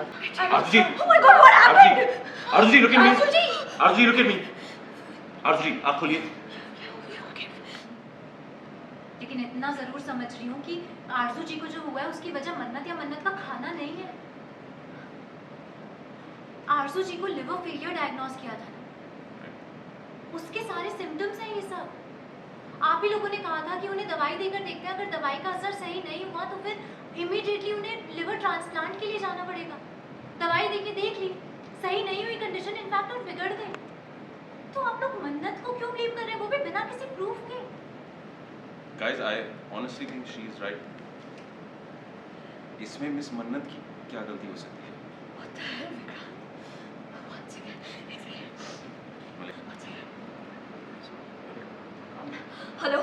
Aarzoo ji, Oh my God, what happened? Aarzoo ji, look at me. Aarzoo ji! Aarzoo ji, look at me. आरजू जी, आँख खोलिए. लेकिन इतना जरूर समझ रही हूँ कि आरजू जी को जो हुआ है उसकी वजह मन्नत या मन्नत का खाना नहीं है। आरजू जी को लिवर फेलियर डायग्नोस किया था ना, उसके सारे सिम्टम्स हैं ये सब। आप ही लोगों ने कहा था कि उन्हें दवाई देकर देखते हैं, अगर दवाई का असर सही नहीं हुआ तो फिर इमीडिएटली उन्हें लिवर ट्रांसप्लांट के लिए जाना पड़ेगा। दवाई देके देख ली, सही नहीं हुई कंडीशन, इनफैक्ट वो बिगड़ गए। तो आप लोग मन्नत को क्यों ब्लेम कर रहे हैं, वो भी बिना किसी प्रूफ के? Guys, I honestly think she is right. इसमें मिस मन्नत की क्या गलती हो सकती है? What the hell, Vikrant? One second, एक second. Hello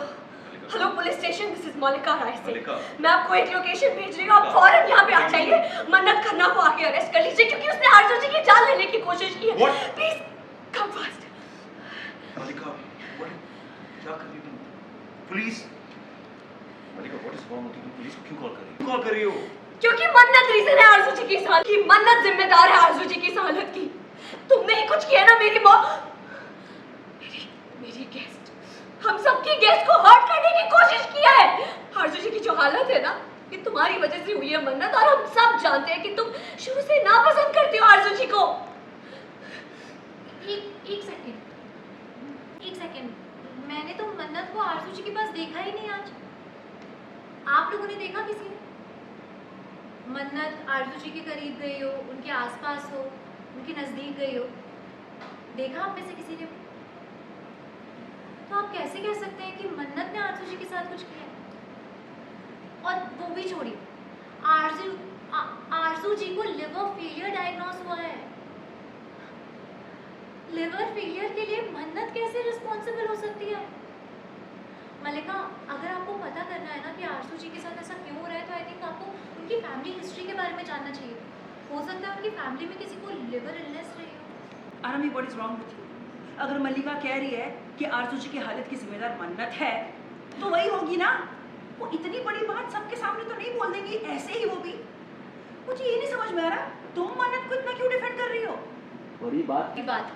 hello police station, this is Malika Rai Singh. Malika. मैं आपको एक लोकेशन भेज रही हूँ, आप फौरन यहाँ पे आ जाइए। मन्नत खन्ना को आके अरेस्ट कर लीजिए क्योंकि उसने आरजू जी की जान लेने की कोशिश की है। What? Please come fast. Malika, क्या कर रही हो तुम? Police? Malika, what is wrong with you? तुम पुलिस को क्यों कॉल कर रही हो? क्योंकि मन्नत रीजन है आरजू जी की इस हालत की, मन्नत जिम्मेदार है आरजू जी की इस हालत की। तुमने ही कुछ किया ना मेरी माँ, मेरी गेस्ट, हम सबकी गेस्ट को हर्ट करने की कोशिश किया है। आरजू जी की जो हालत है ना, ये तुम्हारी वजह से हुई है मन्नत, और हम सब जानते हैं कि तुम शुरू से नापसंद करती हो आरजू जी को। एक सेकंड, मैंने तो मन्नत को आरजू जी के पास देखा ही नहीं आज। आप लोगों ने देखा किसी ने? मन्नत आरजू जी के करीब गई हो, उनके आसपास हो, उनके नजदीक गई हो, देखा आप में से किसी ने? तो आप कैसे कह सकते हैं कि मन्नत ने आरजू जी के साथ कुछ किया? और वो भी छोड़िए, आरजू जी को लिवर फेलियर डायग्नोस हुआ है। लिवर फेलियर के लिए मन्नत कैसे रिस्पॉन्सिबल हो सकती है? मलिका, अगर आपको पता करना है ना कि आरजू जी के साथ ऐसा क्यों हो रहा है, तो आई थिंक आपको उनकी फैमिली हिस्ट्री के बारे में जानना चाहिए। हो सकता है उनकी फैमिली में किसी को लिवर इलनेस रही हो। Army, what is wrong with you? अगर मल्लिका कह रही है कि आरजू जी की हालत की जिम्मेदार मन्नत है, तो वही होगी ना। वो इतनी बड़ी बात सबके सामने तो नहीं बोल देंगी, ऐसे ही वो भी। मुझे ये नहीं समझ में आ रहा, तुम मन्नत को इतना क्यों डिफेंड कर रही हो? बड़ी बात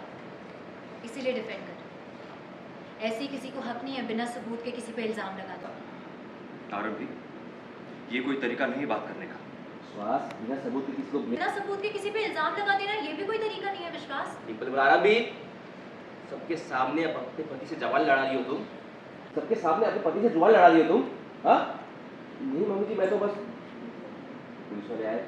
इसीलिए डिफेंड कर रही। ऐसे किसी को हक नहीं है बिना सबूत के किसी पे इल्जाम लगा दो। आरंभी, ये कोई तरीका नहीं बात करने का। बिना सबूत के किसी पे इल्जाम लगा देना ये भी कोई तरीका नहीं है विश्वास। आरंभी, सबके सामने अपने पति से जवान लड़ा रही हो तुम? सबके सामने अपने पति से जुबान लड़ा रही हो तुम? हाँ? नहीं मम्मी जी, मैं तो बस पुलिस वाले आए